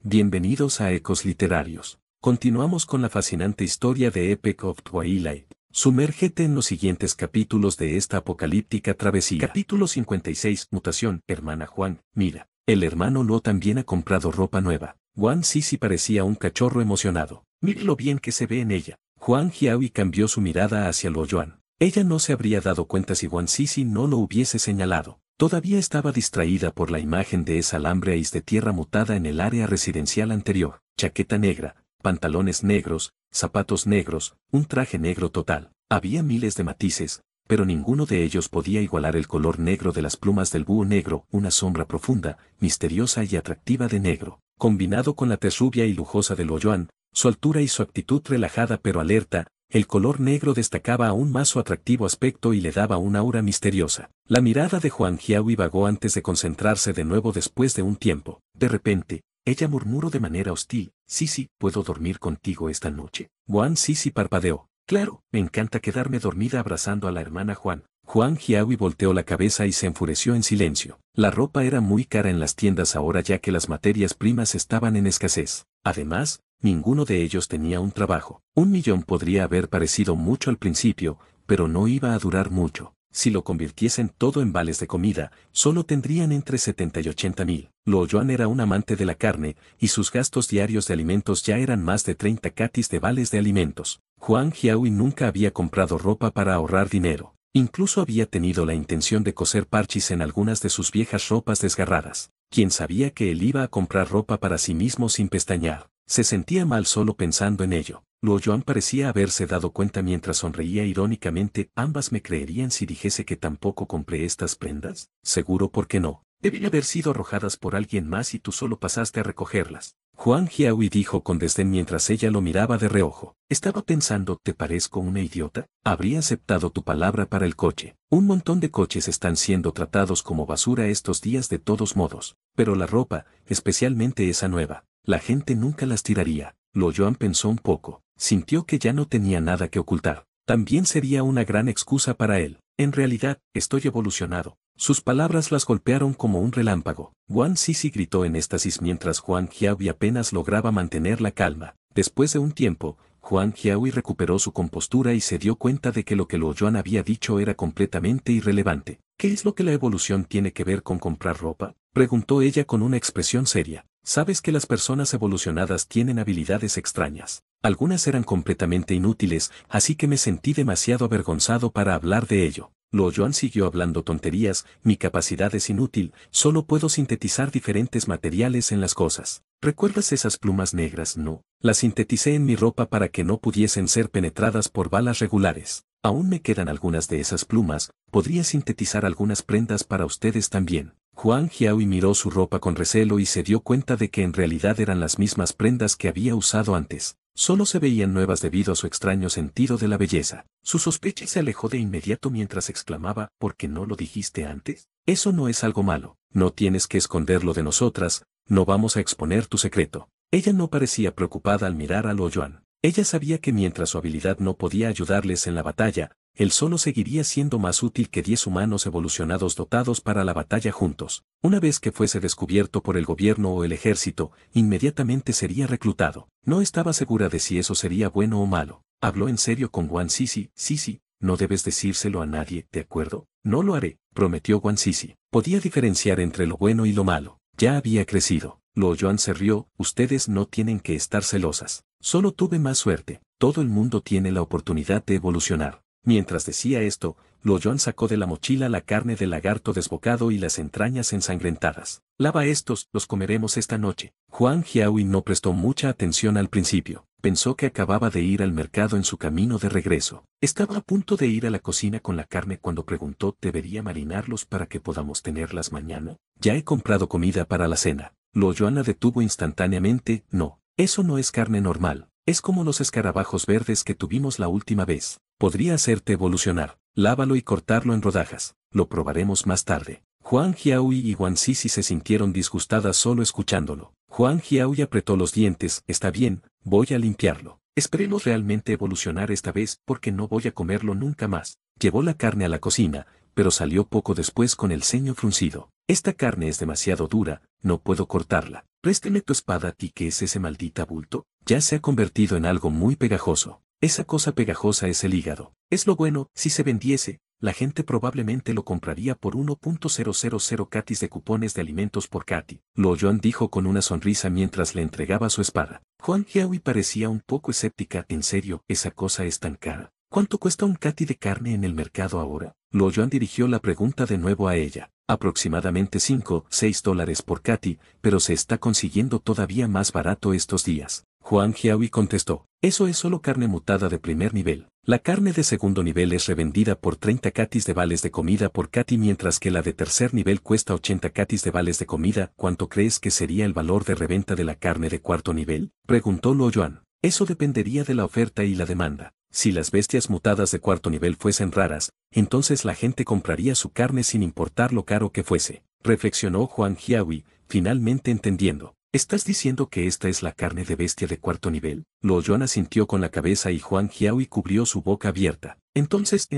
Bienvenidos a Ecos Literarios. Continuamos con la fascinante historia de Epic of Twilight. Sumérgete en los siguientes capítulos de esta apocalíptica travesía. Capítulo 56. Mutación. Hermana Juan, mira. El hermano Lo también ha comprado ropa nueva. Wan Sisi parecía un cachorro emocionado. Mira lo bien que se ve en ella. Huang Jiahui cambió su mirada hacia Lo Yuan. Ella no se habría dado cuenta si Wan Sisi no lo hubiese señalado. Todavía estaba distraída por la imagen de esa alambre de tierra mutada en el área residencial anterior. Chaqueta negra, pantalones negros, zapatos negros, un traje negro total. Había miles de matices, pero ninguno de ellos podía igualar el color negro de las plumas del búho negro, una sombra profunda, misteriosa y atractiva de negro. Combinado con la tez rubia y lujosa de Lo Yuan, su altura y su actitud relajada pero alerta, el color negro destacaba aún más su atractivo aspecto y le daba una aura misteriosa. La mirada de Huang Jiahui vagó antes de concentrarse de nuevo después de un tiempo. De repente, ella murmuró de manera hostil, Sisi, ¿puedo dormir contigo esta noche? Wan Sisi parpadeó. Claro, me encanta quedarme dormida abrazando a la hermana Juan. Huang Jiahui volteó la cabeza y se enfureció en silencio. La ropa era muy cara en las tiendas ahora ya que las materias primas estaban en escasez. Además, ninguno de ellos tenía un trabajo. 1.000.000 podría haber parecido mucho al principio, pero no iba a durar mucho. Si lo convirtiesen todo en vales de comida, solo tendrían entre 70 y 80.000. Lo Yuan era un amante de la carne, y sus gastos diarios de alimentos ya eran más de 30 catis de vales de alimentos. Huang Jiahui nunca había comprado ropa para ahorrar dinero. Incluso había tenido la intención de coser parchis en algunas de sus viejas ropas desgarradas. ¿Quién sabía que él iba a comprar ropa para sí mismo sin pestañear? Se sentía mal solo pensando en ello. Lo Yuan parecía haberse dado cuenta mientras sonreía irónicamente. ¿Ambas me creerían si dijese que tampoco compré estas prendas? Seguro porque no. Debían haber sido arrojadas por alguien más y tú solo pasaste a recogerlas. Huang Jiahui dijo con desdén mientras ella lo miraba de reojo. Estaba pensando, ¿te parezco una idiota? Habría aceptado tu palabra para el coche. Un montón de coches están siendo tratados como basura estos días de todos modos. Pero la ropa, especialmente esa nueva, la gente nunca las tiraría. Lo Yuan pensó un poco. Sintió que ya no tenía nada que ocultar. También sería una gran excusa para él. En realidad, estoy evolucionado. Sus palabras las golpearon como un relámpago. Wan Sisi gritó en éxtasis mientras Huang Jiahui apenas lograba mantener la calma. Después de un tiempo, Huang Jiahui recuperó su compostura y se dio cuenta de que lo que Lo Yuan había dicho era completamente irrelevante. ¿Qué es lo que la evolución tiene que ver con comprar ropa? Preguntó ella con una expresión seria. Sabes que las personas evolucionadas tienen habilidades extrañas. Algunas eran completamente inútiles, así que me sentí demasiado avergonzado para hablar de ello. Lo Yuan siguió hablando tonterías, mi capacidad es inútil, solo puedo sintetizar diferentes materiales en las cosas. ¿Recuerdas esas plumas negras? No. Las sinteticé en mi ropa para que no pudiesen ser penetradas por balas regulares. Aún me quedan algunas de esas plumas, podría sintetizar algunas prendas para ustedes también. Huang Jiahui miró su ropa con recelo y se dio cuenta de que en realidad eran las mismas prendas que había usado antes. Solo se veían nuevas debido a su extraño sentido de la belleza. Su sospecha se alejó de inmediato mientras exclamaba, ¿por qué no lo dijiste antes? Eso no es algo malo, no tienes que esconderlo de nosotras, no vamos a exponer tu secreto. Ella no parecía preocupada al mirar a Lo Yuan. Ella sabía que mientras su habilidad no podía ayudarles en la batalla, él solo seguiría siendo más útil que 10 humanos evolucionados dotados para la batalla juntos. Una vez que fuese descubierto por el gobierno o el ejército, inmediatamente sería reclutado. No estaba segura de si eso sería bueno o malo. Habló en serio con Wan Sisi. Sisi, no debes decírselo a nadie, ¿de acuerdo? No lo haré, prometió Wan Sisi. Podía diferenciar entre lo bueno y lo malo. Ya había crecido. Lo Yuan se rió, ustedes no tienen que estar celosas. Solo tuve más suerte. Todo el mundo tiene la oportunidad de evolucionar. Mientras decía esto, Lo Yuan sacó de la mochila la carne del lagarto desbocado y las entrañas ensangrentadas. Lava estos, los comeremos esta noche. Huang Jiahui no prestó mucha atención al principio. Pensó que acababa de ir al mercado en su camino de regreso. Estaba a punto de ir a la cocina con la carne cuando preguntó, ¿debería marinarlos para que podamos tenerlas mañana? Ya he comprado comida para la cena. Lo Yuan la detuvo instantáneamente, no. Eso no es carne normal. Es como los escarabajos verdes que tuvimos la última vez. Podría hacerte evolucionar. Lávalo y cortarlo en rodajas. Lo probaremos más tarde. Huang Jiahui y Wan Sisi se sintieron disgustadas solo escuchándolo. Huang Jiahui apretó los dientes. Está bien, voy a limpiarlo. Esperemos realmente evolucionar esta vez porque no voy a comerlo nunca más. Llevó la carne a la cocina, pero salió poco después con el ceño fruncido. Esta carne es demasiado dura, no puedo cortarla. Présteme tu espada. ¿Y qué es ese maldita bulto? Ya se ha convertido en algo muy pegajoso. Esa cosa pegajosa es el hígado. Es lo bueno, si se vendiese, la gente probablemente lo compraría por 1.000 catis de cupones de alimentos por cati. Luo Yuan dijo con una sonrisa mientras le entregaba su espada. Huang Jiahui parecía un poco escéptica. ¿En serio, esa cosa es tan cara? ¿Cuánto cuesta un cati de carne en el mercado ahora? Luo Yuan dirigió la pregunta de nuevo a ella. Aproximadamente 5-6 dólares por cati, pero se está consiguiendo todavía más barato estos días. Huang Jiahui contestó, eso es solo carne mutada de primer nivel. La carne de segundo nivel es revendida por 30 catis de vales de comida por cati, mientras que la de tercer nivel cuesta 80 catis de vales de comida. ¿Cuánto crees que sería el valor de reventa de la carne de cuarto nivel? Preguntó Luo Yuan. Eso dependería de la oferta y la demanda. Si las bestias mutadas de cuarto nivel fuesen raras, entonces la gente compraría su carne sin importar lo caro que fuese. Reflexionó Huang Jiahui, finalmente entendiendo. ¿Estás diciendo que esta es la carne de bestia de cuarto nivel? Luo Yuan asintió con la cabeza y Huang Jiahui cubrió su boca abierta. Entonces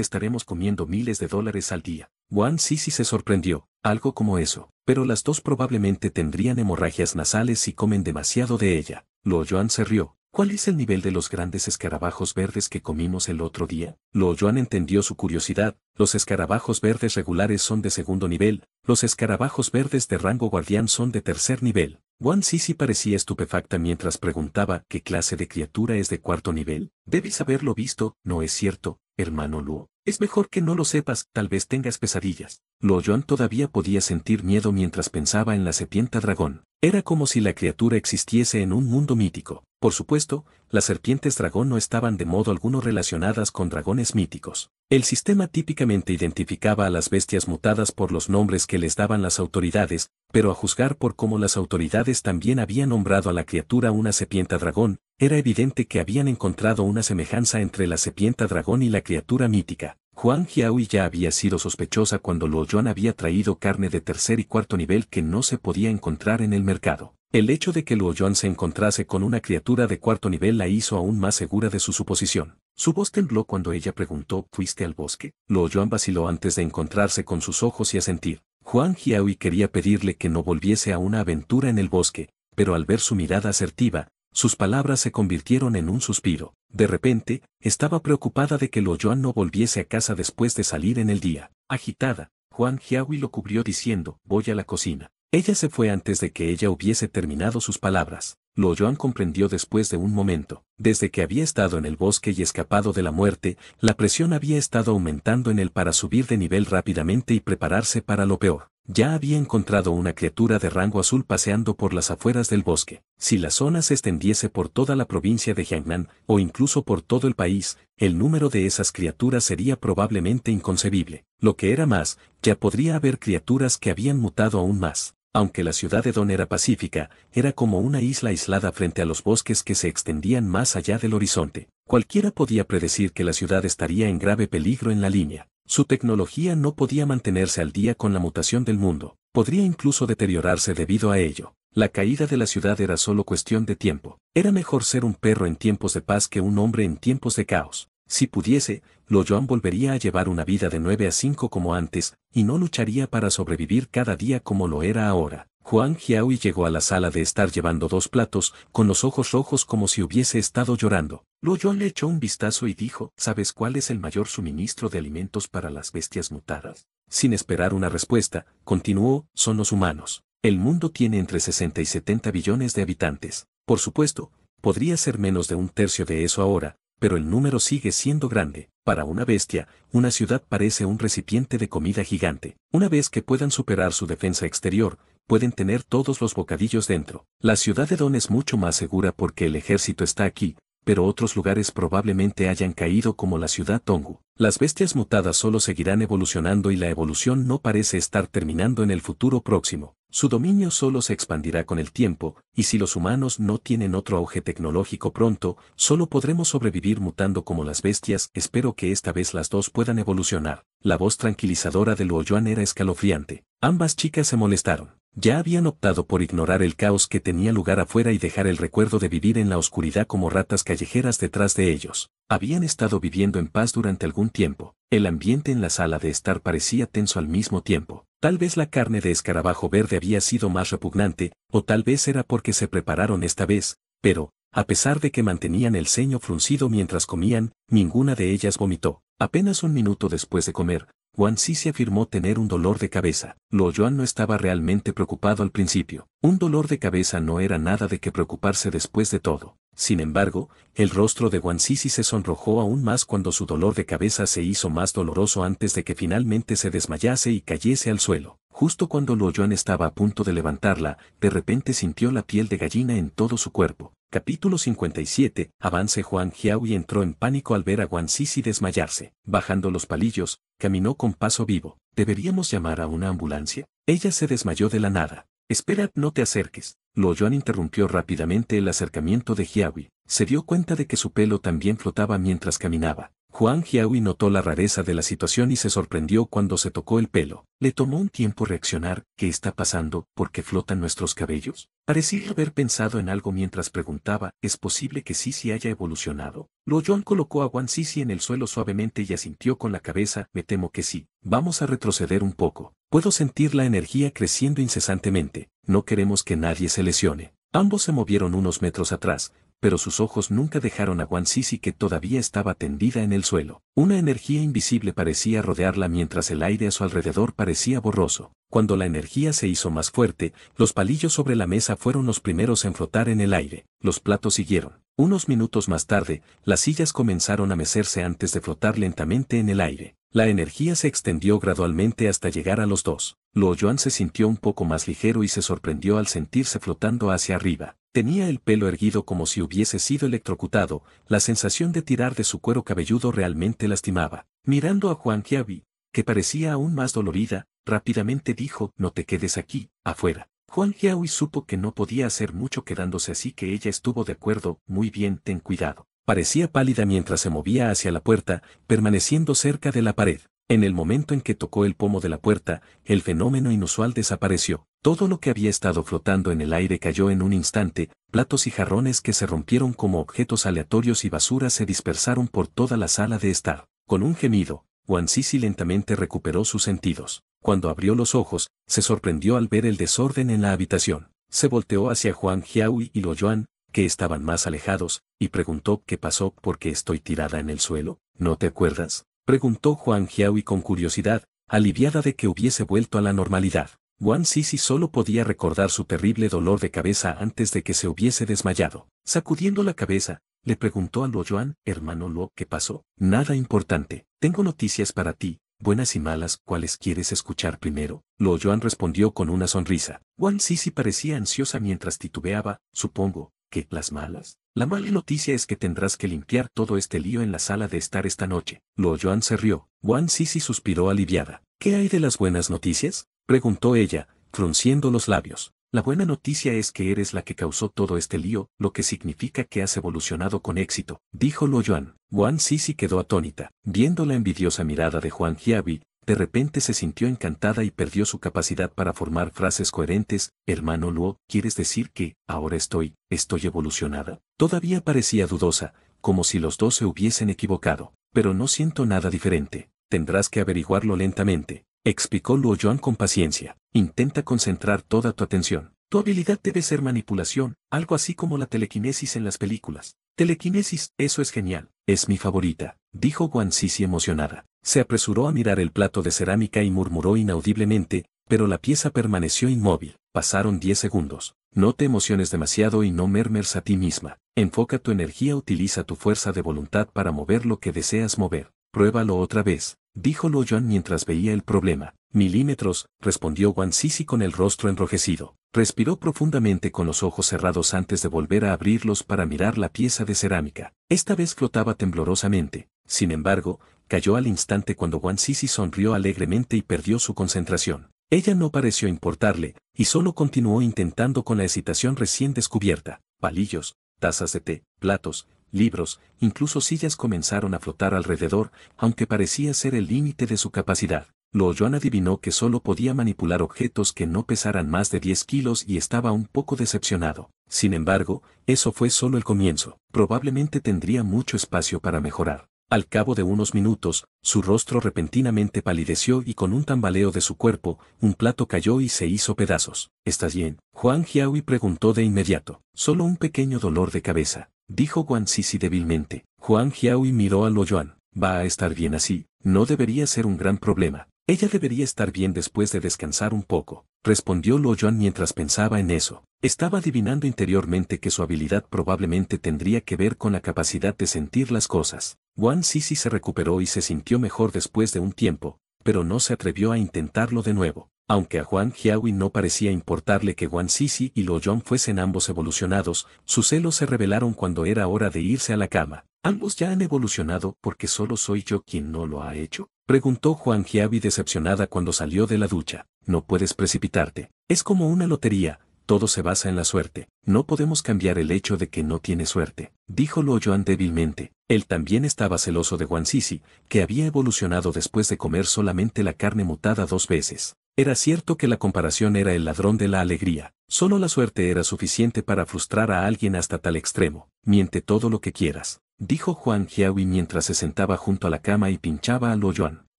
estaremos comiendo miles de dólares al día. Wang Sisi se sorprendió. Algo como eso. Pero las dos probablemente tendrían hemorragias nasales si comen demasiado de ella. Luo Yuan se rió. ¿Cuál es el nivel de los grandes escarabajos verdes que comimos el otro día? Luo Yuan entendió su curiosidad. Los escarabajos verdes regulares son de segundo nivel, los escarabajos verdes de rango guardián son de tercer nivel. Wang Sisi parecía estupefacta mientras preguntaba ¿qué clase de criatura es de cuarto nivel? Debes haberlo visto, ¿no es cierto, hermano Luo? Es mejor que no lo sepas, tal vez tengas pesadillas. Luo Yuan todavía podía sentir miedo mientras pensaba en la serpiente dragón. Era como si la criatura existiese en un mundo mítico. Por supuesto, las serpientes dragón no estaban de modo alguno relacionadas con dragones míticos. El sistema típicamente identificaba a las bestias mutadas por los nombres que les daban las autoridades, pero a juzgar por cómo las autoridades también habían nombrado a la criatura una serpiente dragón, era evidente que habían encontrado una semejanza entre la serpiente dragón y la criatura mítica. Huang Jiahui ya había sido sospechosa cuando Luo Yuan había traído carne de tercer y cuarto nivel que no se podía encontrar en el mercado. El hecho de que Luo Yuan se encontrase con una criatura de cuarto nivel la hizo aún más segura de su suposición. Su voz tembló cuando ella preguntó, ¿fuiste al bosque? Luo Yuan vaciló antes de encontrarse con sus ojos y asentir. Huang Jiahui quería pedirle que no volviese a una aventura en el bosque, pero al ver su mirada asertiva, sus palabras se convirtieron en un suspiro. De repente, estaba preocupada de que Luo Yuan no volviese a casa después de salir en el día. Agitada, Huang Jiahui lo cubrió diciendo, voy a la cocina. Ella se fue antes de que ella hubiese terminado sus palabras. Luo Yuan comprendió después de un momento. Desde que había estado en el bosque y escapado de la muerte, la presión había estado aumentando en él para subir de nivel rápidamente y prepararse para lo peor. Ya había encontrado una criatura de rango azul paseando por las afueras del bosque. Si la zona se extendiese por toda la provincia de Jiangnan, o incluso por todo el país, el número de esas criaturas sería probablemente inconcebible. Lo que era más, ya podría haber criaturas que habían mutado aún más. Aunque la ciudad de Don era pacífica, era como una isla aislada frente a los bosques que se extendían más allá del horizonte. Cualquiera podía predecir que la ciudad estaría en grave peligro en la línea. Su tecnología no podía mantenerse al día con la mutación del mundo. Podría incluso deteriorarse debido a ello. La caída de la ciudad era solo cuestión de tiempo. Era mejor ser un perro en tiempos de paz que un hombre en tiempos de caos. Si pudiese, Luo Yuan volvería a llevar una vida de 9 a 5 como antes, y no lucharía para sobrevivir cada día como lo era ahora. Huang Jiahui llegó a la sala de estar llevando 2 platos, con los ojos rojos como si hubiese estado llorando. Luo Yuan le echó un vistazo y dijo, ¿sabes cuál es el mayor suministro de alimentos para las bestias mutadas? Sin esperar una respuesta, continuó, son los humanos. El mundo tiene entre 60 y 70 billones de habitantes. Por supuesto, podría ser menos de un tercio de eso ahora, pero el número sigue siendo grande. Para una bestia, una ciudad parece un recipiente de comida gigante. Una vez que puedan superar su defensa exterior, pueden tener todos los bocadillos dentro. La ciudad de Don es mucho más segura porque el ejército está aquí, pero otros lugares probablemente hayan caído como la ciudad Tonggu. Las bestias mutadas solo seguirán evolucionando y la evolución no parece estar terminando en el futuro próximo. Su dominio solo se expandirá con el tiempo, y si los humanos no tienen otro auge tecnológico pronto, solo podremos sobrevivir mutando como las bestias. Espero que esta vez las dos puedan evolucionar. La voz tranquilizadora de Luo Yuan era escalofriante. Ambas chicas se molestaron. Ya habían optado por ignorar el caos que tenía lugar afuera y dejar el recuerdo de vivir en la oscuridad como ratas callejeras detrás de ellos. Habían estado viviendo en paz durante algún tiempo. El ambiente en la sala de estar parecía tenso al mismo tiempo. Tal vez la carne de escarabajo verde había sido más repugnante, o tal vez era porque se prepararon esta vez, pero, a pesar de que mantenían el ceño fruncido mientras comían, ninguna de ellas vomitó. Apenas un minuto después de comer, Guan Sisi afirmó tener un dolor de cabeza. Luo Yuan no estaba realmente preocupado al principio. Un dolor de cabeza no era nada de qué preocuparse después de todo. Sin embargo, el rostro de Guan Sisi se sonrojó aún más cuando su dolor de cabeza se hizo más doloroso antes de que finalmente se desmayase y cayese al suelo. Justo cuando Luo Yuan estaba a punto de levantarla, de repente sintió la piel de gallina en todo su cuerpo. Capítulo 57. Avance. Huang Jiahui entró en pánico al ver a Guan Sisi desmayarse. Bajando los palillos, caminó con paso vivo. ¿Deberíamos llamar a una ambulancia? Ella se desmayó de la nada. Espera, no te acerques. Luo Yuan interrumpió rápidamente el acercamiento de Jiahui. Se dio cuenta de que su pelo también flotaba mientras caminaba. Huang Jiahui notó la rareza de la situación y se sorprendió cuando se tocó el pelo. Le tomó un tiempo reaccionar. ¿Qué está pasando? ¿Por qué flotan nuestros cabellos? Parecía haber pensado en algo mientras preguntaba, ¿es posible que Sisi haya evolucionado? Luo Yuan colocó a Guan Sisi en el suelo suavemente y asintió con la cabeza. Me temo que sí. Vamos a retroceder un poco. Puedo sentir la energía creciendo incesantemente. No queremos que nadie se lesione. Ambos se movieron unos metros atrás, pero sus ojos nunca dejaron a Guan Sisi, que todavía estaba tendida en el suelo. Una energía invisible parecía rodearla mientras el aire a su alrededor parecía borroso. Cuando la energía se hizo más fuerte, los palillos sobre la mesa fueron los primeros en flotar en el aire. Los platos siguieron. Unos minutos más tarde, las sillas comenzaron a mecerse antes de flotar lentamente en el aire. La energía se extendió gradualmente hasta llegar a los dos. Luo Yuan se sintió un poco más ligero y se sorprendió al sentirse flotando hacia arriba. Tenía el pelo erguido como si hubiese sido electrocutado. La sensación de tirar de su cuero cabelludo realmente lastimaba. Mirando a Huang Jiahui, que parecía aún más dolorida, rápidamente dijo, no te quedes aquí, afuera. Huang Jiahui supo que no podía hacer mucho quedándose, así que ella estuvo de acuerdo. Muy bien, ten cuidado. Parecía pálida mientras se movía hacia la puerta, permaneciendo cerca de la pared. En el momento en que tocó el pomo de la puerta, el fenómeno inusual desapareció. Todo lo que había estado flotando en el aire cayó en un instante. Platos y jarrones que se rompieron como objetos aleatorios y basura se dispersaron por toda la sala de estar. Con un gemido, Guan Sisi lentamente recuperó sus sentidos. Cuando abrió los ojos, se sorprendió al ver el desorden en la habitación. Se volteó hacia Huang Jiahui y Luo Yuan, que estaban más alejados, y preguntó, ¿qué pasó? ¿Por qué estoy tirada en el suelo? ¿No te acuerdas? Preguntó Huang Jiahui con curiosidad, aliviada de que hubiese vuelto a la normalidad. Guan Sisi solo podía recordar su terrible dolor de cabeza antes de que se hubiese desmayado. Sacudiendo la cabeza, le preguntó a Luo Yuan, hermano Luo, ¿qué pasó? Nada importante. Tengo noticias para ti, buenas y malas. ¿Cuáles quieres escuchar primero? Luo Yuan respondió con una sonrisa. Guan Sisi parecía ansiosa mientras titubeaba. Supongo que las malas. La mala noticia es que tendrás que limpiar todo este lío en la sala de estar esta noche. Luo Yuan se rió. Guan Sisi suspiró aliviada. ¿Qué hay de las buenas noticias? Preguntó ella, frunciendo los labios. La buena noticia es que eres la que causó todo este lío, lo que significa que has evolucionado con éxito, dijo Luo Yuan. Guan Sisi quedó atónita. Viendo la envidiosa mirada de Huang Jiahui, de repente se sintió encantada y perdió su capacidad para formar frases coherentes. Hermano Luo, ¿quieres decir que ahora estoy evolucionada? Todavía parecía dudosa, como si los dos se hubiesen equivocado. Pero no siento nada diferente. Tendrás que averiguarlo lentamente, explicó Luo Yuan con paciencia. Intenta concentrar toda tu atención. Tu habilidad debe ser manipulación, algo así como la telequinesis en las películas. Telequinesis, eso es genial. Es mi favorita, dijo Guan Sisi emocionada. Se apresuró a mirar el plato de cerámica y murmuró inaudiblemente, pero la pieza permaneció inmóvil. Pasaron 10 segundos. No te emociones demasiado y no mermes a ti misma. Enfoca tu energía, utiliza tu fuerza de voluntad para mover lo que deseas mover. Pruébalo otra vez, dijo Luo Yuan mientras veía el problema. Milímetros, respondió Guan Sisi con el rostro enrojecido. Respiró profundamente con los ojos cerrados antes de volver a abrirlos para mirar la pieza de cerámica. Esta vez flotaba temblorosamente. Sin embargo, cayó al instante cuando Guan Sisi sonrió alegremente y perdió su concentración. Ella no pareció importarle, y solo continuó intentando con la excitación recién descubierta. Palillos, tazas de té, platos, libros, incluso sillas comenzaron a flotar alrededor, aunque parecía ser el límite de su capacidad. Luo Yuan adivinó que solo podía manipular objetos que no pesaran más de 10 kilos y estaba un poco decepcionado. Sin embargo, eso fue solo el comienzo. Probablemente tendría mucho espacio para mejorar. Al cabo de unos minutos, su rostro repentinamente palideció y con un tambaleo de su cuerpo, un plato cayó y se hizo pedazos. ¿Estás bien? Huang Jiahui preguntó de inmediato. Solo un pequeño dolor de cabeza, dijo Guan Sisi débilmente. Huang Jiahui miró a Luo Yuan. Va a estar bien así, no debería ser un gran problema. Ella debería estar bien después de descansar un poco, respondió Luo Yuan mientras pensaba en eso. Estaba adivinando interiormente que su habilidad probablemente tendría que ver con la capacidad de sentir las cosas. Guan Sisi se recuperó y se sintió mejor después de un tiempo, pero no se atrevió a intentarlo de nuevo. Aunque a Huang Jiahui no parecía importarle que Guan Sisi y Luo Yuan fuesen ambos evolucionados, sus celos se revelaron cuando era hora de irse a la cama. ¿Ambos ya han evolucionado porque solo soy yo quien no lo ha hecho? Preguntó Huang Jiahui decepcionada cuando salió de la ducha. No puedes precipitarte. Es como una lotería, todo se basa en la suerte. No podemos cambiar el hecho de que no tiene suerte, dijo Luo Yuan débilmente. Él también estaba celoso de Guan Sisi, que había evolucionado después de comer solamente la carne mutada 2 veces. Era cierto que la comparación era el ladrón de la alegría. Solo la suerte era suficiente para frustrar a alguien hasta tal extremo. Miente todo lo que quieras, dijo Huang Jiahui mientras se sentaba junto a la cama y pinchaba a Luo Yuan.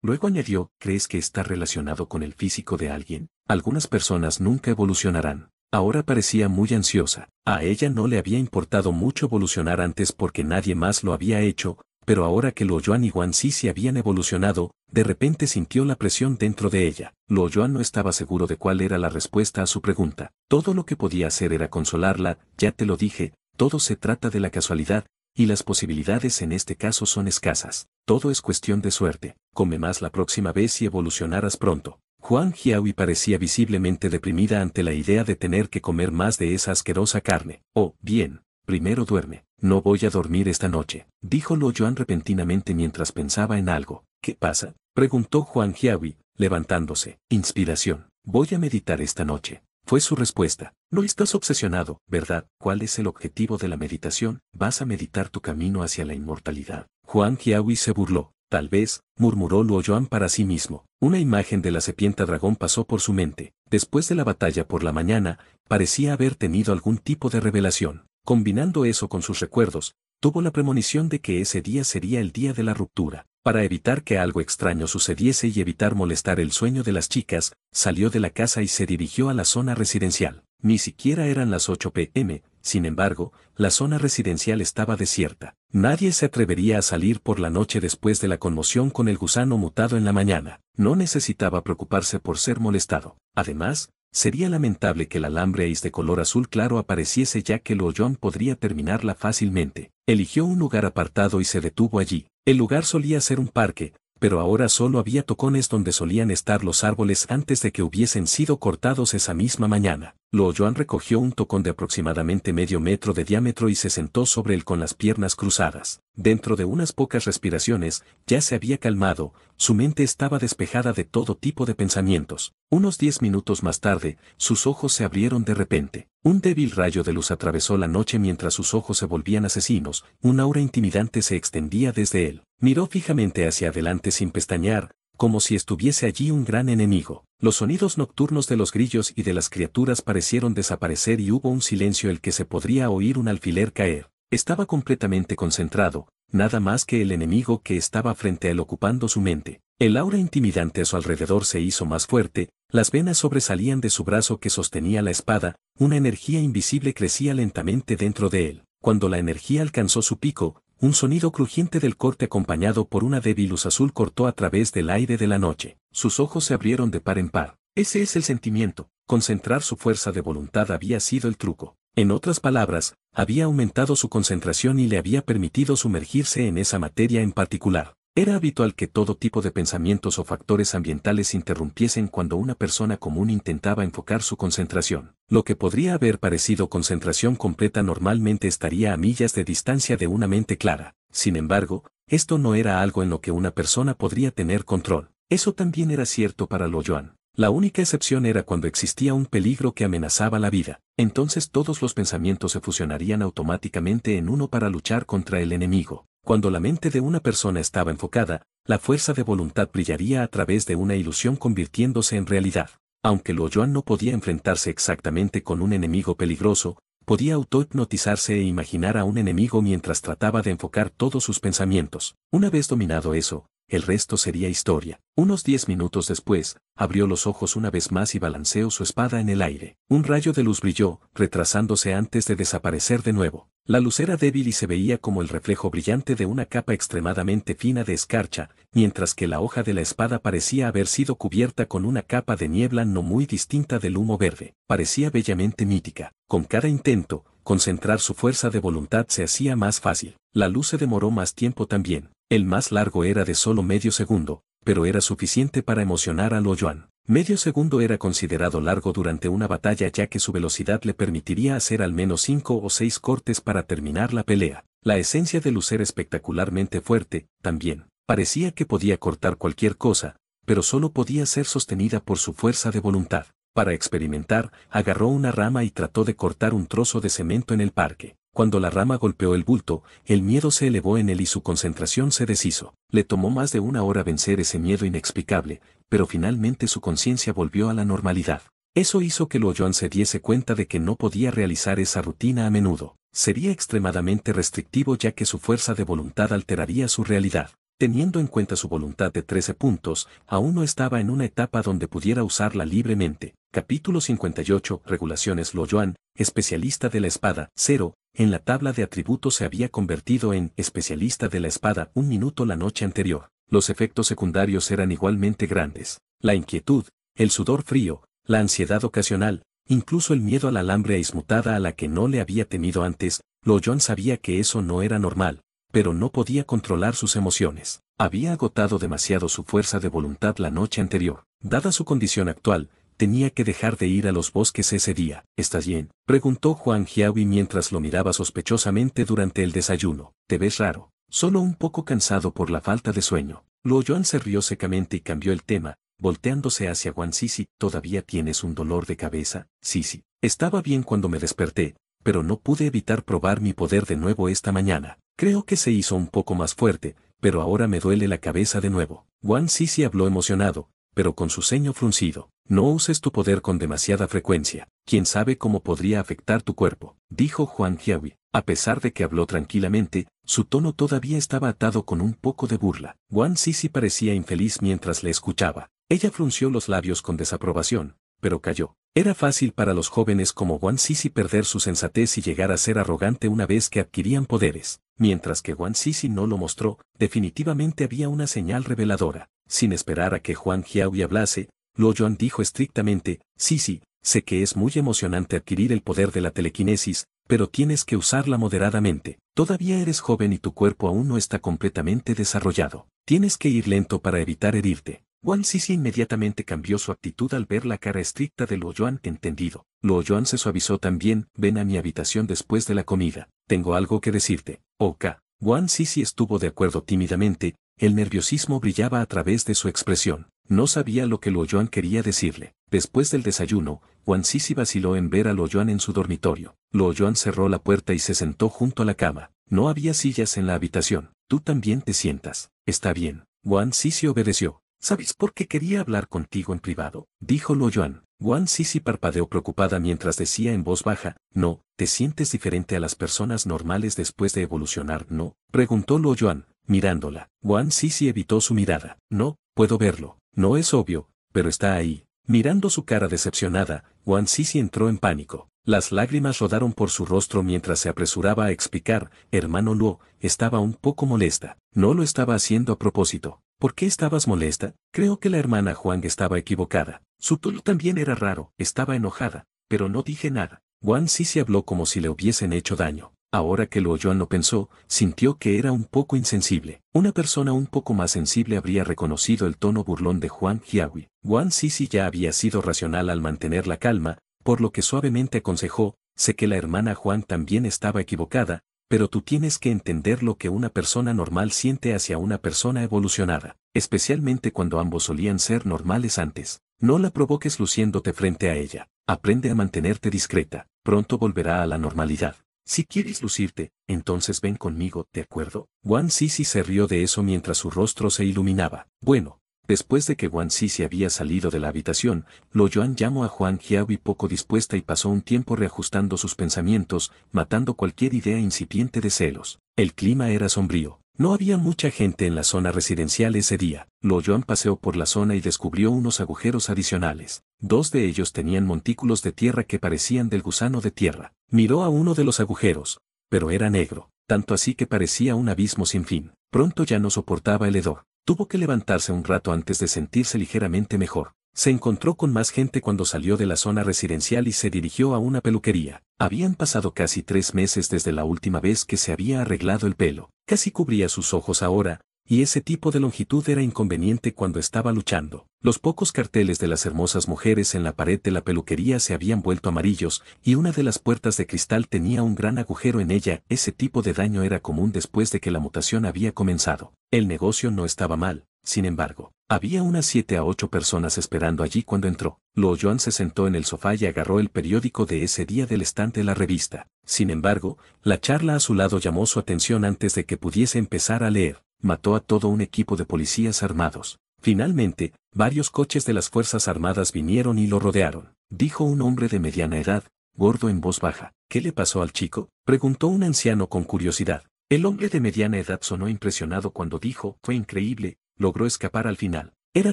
Luego añadió, ¿crees que está relacionado con el físico de alguien? Algunas personas nunca evolucionarán. Ahora parecía muy ansiosa. A ella no le había importado mucho evolucionar antes porque nadie más lo había hecho, pero ahora que Luo Yuan y Guan Sisi habían evolucionado, de repente sintió la presión dentro de ella. Luo Yuan no estaba seguro de cuál era la respuesta a su pregunta. Todo lo que podía hacer era consolarla. Ya te lo dije, todo se trata de la casualidad, y las posibilidades en este caso son escasas. Todo es cuestión de suerte. Come más la próxima vez y evolucionarás pronto. Huang Jiahui parecía visiblemente deprimida ante la idea de tener que comer más de esa asquerosa carne. Oh, bien, primero duerme. No voy a dormir esta noche, dijo Luo Yuan repentinamente mientras pensaba en algo. ¿Qué pasa?, preguntó Huang Jiahui, levantándose. Inspiración. Voy a meditar esta noche, fue su respuesta. No estás obsesionado, ¿verdad? ¿Cuál es el objetivo de la meditación? Vas a meditar tu camino hacia la inmortalidad. Huang Jiahui se burló. Tal vez, murmuró Luo Yuan para sí mismo. Una imagen de la serpiente dragón pasó por su mente. Después de la batalla por la mañana, parecía haber tenido algún tipo de revelación. Combinando eso con sus recuerdos, tuvo la premonición de que ese día sería el día de la ruptura. Para evitar que algo extraño sucediese y evitar molestar el sueño de las chicas, salió de la casa y se dirigió a la zona residencial. Ni siquiera eran las 8 p.m., sin embargo, la zona residencial estaba desierta. Nadie se atrevería a salir por la noche después de la conmoción con el gusano mutado en la mañana. No necesitaba preocuparse por ser molestado. Además, sería lamentable que el alambre Ace de color azul claro apareciese ya que Luo Yuan podría terminarla fácilmente. Eligió un lugar apartado y se detuvo allí. El lugar solía ser un parque, pero ahora solo había tocones donde solían estar los árboles antes de que hubiesen sido cortados esa misma mañana. Luo Yuan recogió un tocón de aproximadamente medio metro de diámetro y se sentó sobre él con las piernas cruzadas. Dentro de unas pocas respiraciones, ya se había calmado, su mente estaba despejada de todo tipo de pensamientos. Unos 10 minutos más tarde, sus ojos se abrieron de repente. Un débil rayo de luz atravesó la noche mientras sus ojos se volvían asesinos, un aura intimidante se extendía desde él. Miró fijamente hacia adelante sin pestañear, como si estuviese allí un gran enemigo. Los sonidos nocturnos de los grillos y de las criaturas parecieron desaparecer y hubo un silencio el que se podría oír un alfiler caer. Estaba completamente concentrado, nada más que el enemigo que estaba frente a él ocupando su mente. El aura intimidante a su alrededor se hizo más fuerte, las venas sobresalían de su brazo que sostenía la espada, una energía invisible crecía lentamente dentro de él. Cuando la energía alcanzó su pico, un sonido crujiente del corte acompañado por una débil luz azul cortó a través del aire de la noche. Sus ojos se abrieron de par en par. Ese es el sentimiento. Concentrar su fuerza de voluntad había sido el truco. En otras palabras, había aumentado su concentración y le había permitido sumergirse en esa materia en particular. Era habitual que todo tipo de pensamientos o factores ambientales interrumpiesen cuando una persona común intentaba enfocar su concentración. Lo que podría haber parecido concentración completa normalmente estaría a millas de distancia de una mente clara. Sin embargo, esto no era algo en lo que una persona podría tener control. Eso también era cierto para Luo Yuan. La única excepción era cuando existía un peligro que amenazaba la vida. Entonces todos los pensamientos se fusionarían automáticamente en uno para luchar contra el enemigo. Cuando la mente de una persona estaba enfocada, la fuerza de voluntad brillaría a través de una ilusión convirtiéndose en realidad. Aunque Luo Yuan no podía enfrentarse exactamente con un enemigo peligroso, podía auto-hipnotizarse e imaginar a un enemigo mientras trataba de enfocar todos sus pensamientos. Una vez dominado eso, el resto sería historia. Unos 10 minutos después, abrió los ojos una vez más y balanceó su espada en el aire. Un rayo de luz brilló, retrasándose antes de desaparecer de nuevo. La luz era débil y se veía como el reflejo brillante de una capa extremadamente fina de escarcha, mientras que la hoja de la espada parecía haber sido cubierta con una capa de niebla no muy distinta del humo verde. Parecía bellamente mítica. Con cada intento, concentrar su fuerza de voluntad se hacía más fácil. La luz se demoró más tiempo también. El más largo era de solo medio segundo, pero era suficiente para emocionar a Luo Yuan. Medio segundo era considerado largo durante una batalla ya que su velocidad le permitiría hacer al menos 5 o 6 cortes para terminar la pelea. La esencia de luz era espectacularmente fuerte, también. Parecía que podía cortar cualquier cosa, pero solo podía ser sostenida por su fuerza de voluntad. Para experimentar, agarró una rama y trató de cortar un trozo de cemento en el parque. Cuando la rama golpeó el bulto, el miedo se elevó en él y su concentración se deshizo. Le tomó más de una hora vencer ese miedo inexplicable, pero finalmente su conciencia volvió a la normalidad. Eso hizo que Luo Yuan se diese cuenta de que no podía realizar esa rutina a menudo. Sería extremadamente restrictivo ya que su fuerza de voluntad alteraría su realidad. Teniendo en cuenta su voluntad de 13 puntos, aún no estaba en una etapa donde pudiera usarla libremente. Capítulo 58. Regulaciones. Luo Yuan, especialista de la espada. 0. En la tabla de atributos se había convertido en especialista de la espada 1 minuto la noche anterior. Los efectos secundarios eran igualmente grandes. La inquietud, el sudor frío, la ansiedad ocasional, incluso el miedo al alambre ismutada a la que no le había temido antes. Luo Yuan sabía que eso no era normal, pero no podía controlar sus emociones. Había agotado demasiado su fuerza de voluntad la noche anterior. Dada su condición actual, tenía que dejar de ir a los bosques ese día. ¿Estás bien?, preguntó Huang Jiahui mientras lo miraba sospechosamente durante el desayuno. Te ves raro. Solo un poco cansado por la falta de sueño. Luo Yuan se rió secamente y cambió el tema, volteándose hacia Guan Sisi. ¿Todavía tienes un dolor de cabeza, Sisi? Estaba bien cuando me desperté, pero no pude evitar probar mi poder de nuevo esta mañana. Creo que se hizo un poco más fuerte, pero ahora me duele la cabeza de nuevo. Guan Sisi habló emocionado, pero con su ceño fruncido. No uses tu poder con demasiada frecuencia. ¿Quién sabe cómo podría afectar tu cuerpo?, dijo Huang Jiahui. A pesar de que habló tranquilamente, su tono todavía estaba atado con un poco de burla. Guan Sisi parecía infeliz mientras le escuchaba. Ella frunció los labios con desaprobación, pero calló. Era fácil para los jóvenes como Guan Sisi perder su sensatez y llegar a ser arrogante una vez que adquirían poderes. Mientras que Guan Sisi no lo mostró, definitivamente había una señal reveladora. Sin esperar a que Huang Jiahui hablase, Luo Yuan dijo estrictamente: Sisi, sé que es muy emocionante adquirir el poder de la telequinesis, pero tienes que usarla moderadamente. Todavía eres joven y tu cuerpo aún no está completamente desarrollado. Tienes que ir lento para evitar herirte. Guan Sisi inmediatamente cambió su actitud al ver la cara estricta de Luo Yuan. Entendido. Luo Yuan se suavizó también. Ven a mi habitación después de la comida. Tengo algo que decirte. Ok. Guan Sisi estuvo de acuerdo tímidamente. El nerviosismo brillaba a través de su expresión. No sabía lo que Luo Yuan quería decirle. Después del desayuno, Guan Sisi vaciló en ver a Luo Yuan en su dormitorio. Luo Yuan cerró la puerta y se sentó junto a la cama. No había sillas en la habitación. Tú también te sientas. Está bien. Guan Sisi obedeció. ¿Sabes por qué quería hablar contigo en privado?, dijo Luo Yuan. Guan Sisi parpadeó preocupada mientras decía en voz baja: ¿No te sientes diferente a las personas normales después de evolucionar, no?, preguntó Luo Yuan, mirándola. Guan Sisi evitó su mirada. No, puedo verlo. No es obvio, pero está ahí. Mirando su cara decepcionada, Guan Sisi entró en pánico. Las lágrimas rodaron por su rostro mientras se apresuraba a explicar: hermano Luo, estaba un poco molesta. No lo estaba haciendo a propósito. ¿Por qué estabas molesta? Creo que la hermana Huang estaba equivocada. Su tono también era raro. Estaba enojada, pero no dije nada. Guan Sisi habló como si le hubiesen hecho daño. Ahora que Luo Yuan lo pensó, sintió que era un poco insensible. Una persona un poco más sensible habría reconocido el tono burlón de Huang Jiahui. Guan Sisi ya había sido racional al mantener la calma, por lo que suavemente aconsejó: sé que la hermana Huang también estaba equivocada, pero tú tienes que entender lo que una persona normal siente hacia una persona evolucionada, especialmente cuando ambos solían ser normales antes. No la provoques luciéndote frente a ella. Aprende a mantenerte discreta. Pronto volverá a la normalidad. Si quieres lucirte, entonces ven conmigo, ¿de acuerdo? Guan Sisi se rió de eso mientras su rostro se iluminaba. Bueno, Después de que Wang Sisi había salido de la habitación, Lo Yuan llamó a Huang Xiaobi poco dispuesta y pasó un tiempo reajustando sus pensamientos, matando cualquier idea incipiente de celos. El clima era sombrío. No había mucha gente en la zona residencial ese día. Lo Yuan paseó por la zona y descubrió unos agujeros adicionales. Dos de ellos tenían montículos de tierra que parecían del gusano de tierra. Miró a uno de los agujeros, pero era negro, tanto así que parecía un abismo sin fin. Pronto ya no soportaba el hedor. Tuvo que levantarse un rato antes de sentirse ligeramente mejor. Se encontró con más gente cuando salió de la zona residencial y se dirigió a una peluquería. Habían pasado casi 3 meses desde la última vez que se había arreglado el pelo. Casi cubría sus ojos ahora, y ese tipo de longitud era inconveniente cuando estaba luchando. Los pocos carteles de las hermosas mujeres en la pared de la peluquería se habían vuelto amarillos, y una de las puertas de cristal tenía un gran agujero en ella. Ese tipo de daño era común después de que la mutación había comenzado. El negocio no estaba mal, sin embargo. Había unas 7 a 8 personas esperando allí cuando entró. Lo Yuan se sentó en el sofá y agarró el periódico de ese día del estante de la revista. Sin embargo, la charla a su lado llamó su atención antes de que pudiese empezar a leer. Mató a todo un equipo de policías armados. Finalmente, varios coches de las Fuerzas Armadas vinieron y lo rodearon. Dijo un hombre de mediana edad, gordo en voz baja. ¿Qué le pasó al chico?, preguntó un anciano con curiosidad. El hombre de mediana edad sonó impresionado cuando dijo, fue increíble, logró escapar al final. Era